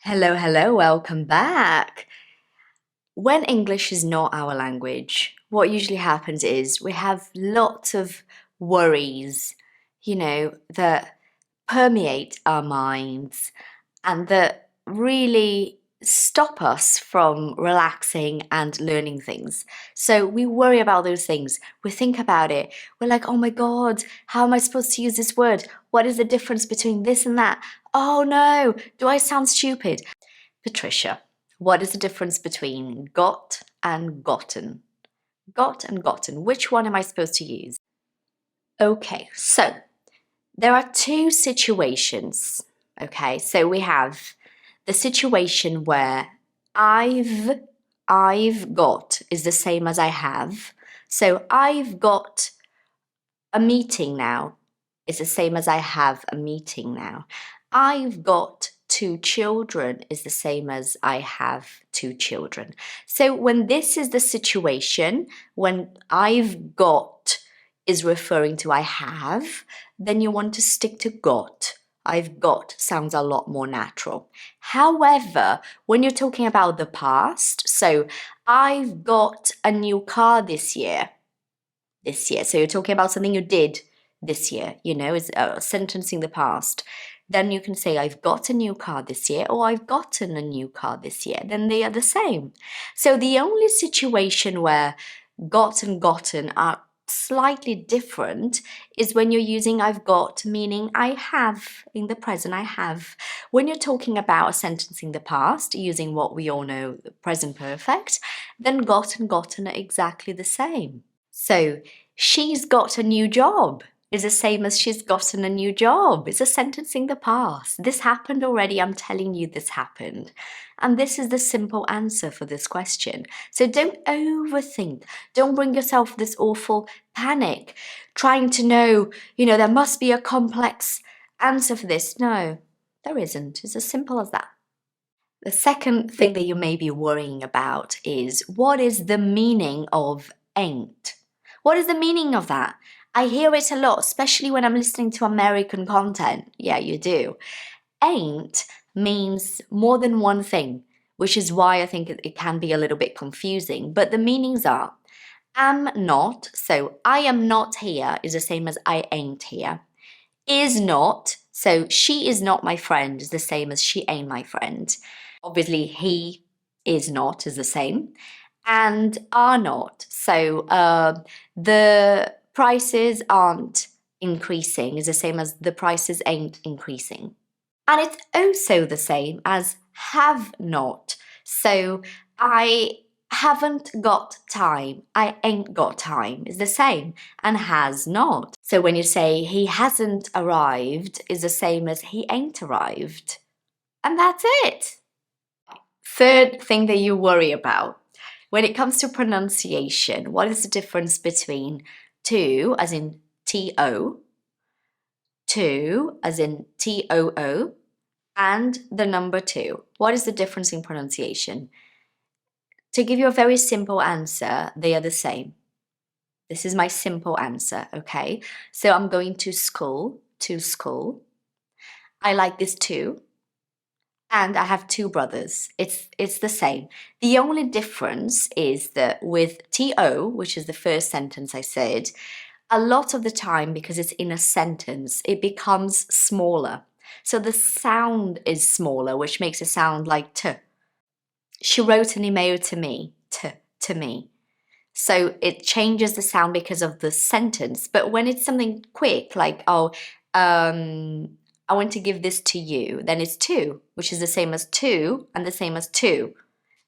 Hello, hello, welcome back. When English is not our language, what usually happens is we have lots of worries, that permeate our minds and that really stop us from relaxing and learning things. So we worry about those things. We think about it. We're like, oh my God, how am I supposed to use this word? What is the difference between this and that? Oh no, do I sound stupid? Patricia, what is the difference between got and gotten? Got and gotten, which one am I supposed to use? Okay, so there are two situations. Okay, so we have the situation where I've got is the same as I have. So I've got a meeting now is the same as I have a meeting now. I've got two children is the same as I have two children. So when this is the situation, when I've got is referring to I have, then you want to stick to got. I've got sounds a lot more natural. However, when you're talking about the past, so I've got a new car this year. So you're talking about something you did this year, is a sentence in the past. Then you can say, I've got a new car this year, or I've gotten a new car this year. Then they are the same. So the only situation where got and gotten are slightly different is when you're using I've got, meaning I have, in the present I have. When you're talking about a sentence in the past, using what we all know, the present perfect, then got and gotten are exactly the same. So, she's got a new job is the same as she's gotten a new job. It's a sentence in the past. This happened already. I'm telling you this happened. And this is the simple answer for this question. So don't overthink. Don't bring yourself this awful panic, trying to know, there must be a complex answer for this. No, there isn't. It's as simple as that. The second thing that you may be worrying about is what is the meaning of ain't? What is the meaning of that? I hear it a lot, especially when I'm listening to American content. Yeah, you do. Ain't means more than one thing, which is why I think it can be a little bit confusing. But the meanings are am not, so I am not here is the same as I ain't here. Is not, so she is not my friend is the same as she ain't my friend. Obviously, he is not is the same. And are not. So the prices aren't increasing is the same as the prices ain't increasing. And it's also the same as have not. So I haven't got time, I ain't got time is the same, and has not. So when you say he hasn't arrived is the same as he ain't arrived. And that's it. Third thing that you worry about. When it comes to pronunciation, what is the difference between to, as in T-O, to, as in T-O-O, and the number two? What is the difference in pronunciation? To give you a very simple answer, they are the same. This is my simple answer, okay? So I'm going to school. I like this too. And I have two brothers. It's the same. The only difference is that with to, which is the first sentence I said, a lot of the time, because it's in a sentence, it becomes smaller. So the sound is smaller, which makes it sound like t. She wrote an email to me, to me. So it changes the sound because of the sentence. But when it's something quick, like, I want to give this to you, then it's to, which is the same as to and the same as to.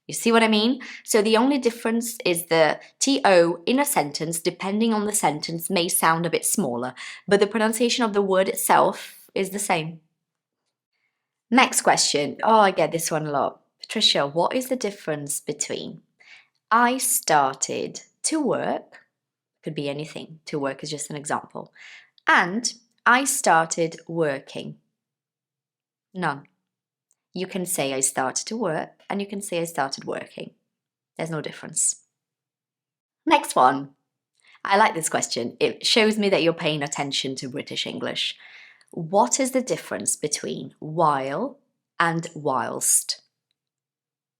You see what I mean? So the only difference is the to in a sentence, depending on the sentence, may sound a bit smaller, but the pronunciation of the word itself is the same. Next question. Oh, I get this one a lot. Patricia, what is the difference between I started to work, could be anything, to work is just an example, and I started working? None. You can say I started to work and you can say I started working. There's no difference. Next one. I like this question. It shows me that you're paying attention to British English. What is the difference between while and whilst.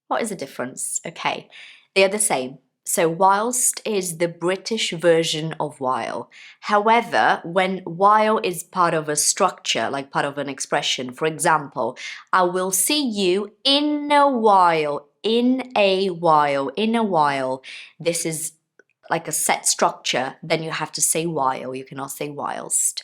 What is the difference? Okay, they are the same. So whilst is the British version of while. However, when while is part of a structure, like part of an expression, for example, I will see you in a while, in a while, in a while. This is like a set structure, then you have to say while, you cannot say whilst.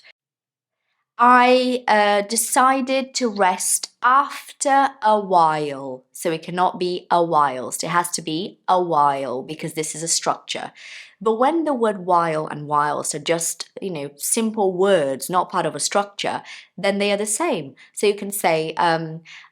I decided to rest after a while. So it cannot be a whilst. It has to be a while because this is a structure. But when the word while and whilst are just, simple words, not part of a structure, then they are the same. So you can say,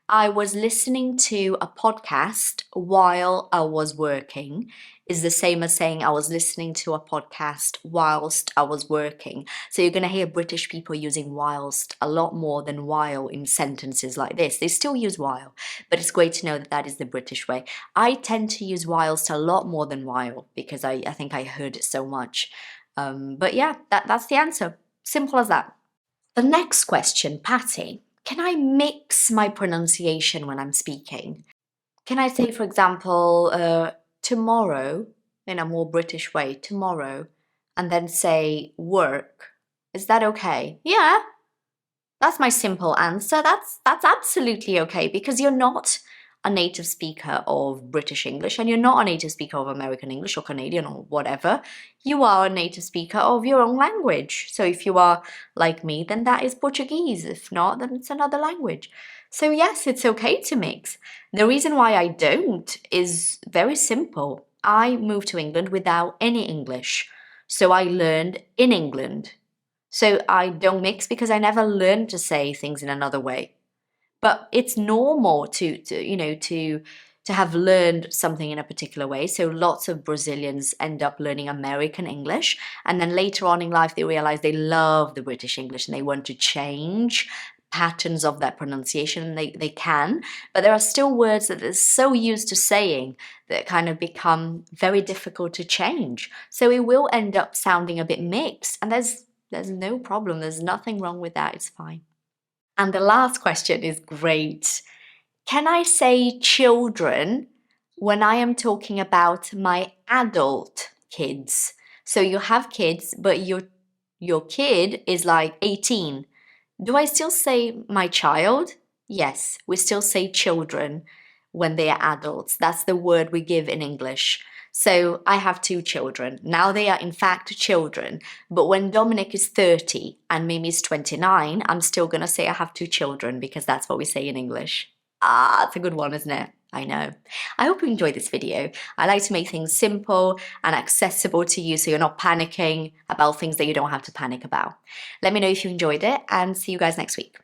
I was listening to a podcast while I was working is the same as saying I was listening to a podcast whilst I was working. So you're going to hear British people using whilst a lot more than while in sentences like this. They still use while, but it's great to know that that is the British way. I tend to use whilst a lot more than while because I think I heard it so much. But yeah, that's the answer. Simple as that. The next question, Patty, can I mix my pronunciation when I'm speaking? Can I say, for example, tomorrow, in a more British way, tomorrow, and then say work? Is that okay? Yeah, that's my simple answer. That's absolutely okay because you're not a native speaker of British English and you're not a native speaker of American English or Canadian or whatever. You are a native speaker of your own language. So if you are like me, then that is Portuguese. If not, then it's another language. So yes, it's okay to mix. The reason why I don't is very simple. I moved to England without any English. So I learned in England. So I don't mix because I never learned to say things in another way. But it's normal to have learned something in a particular way. So lots of Brazilians end up learning American English, and then later on in life they realize they love the British English and they want to change patterns of that pronunciation. They can, but there are still words that they're so used to saying that kind of become very difficult to change. So it will end up sounding a bit mixed, and there's no problem. There's nothing wrong with that. It's fine. And the last question is great. Can I say children when I am talking about my adult kids? So you have kids, but your kid is like 18. Do I still say my child? Yes, we still say children when they are adults. That's the word we give in English. So I have 2 children. Now they are in fact children. But when Dominic is 30 and Mimi is 29, I'm still going to say I have 2 children because that's what we say in English. Ah, it's a good one, isn't it? I know. I hope you enjoyed this video. I like to make things simple and accessible to you so you're not panicking about things that you don't have to panic about. Let me know if you enjoyed it and see you guys next week.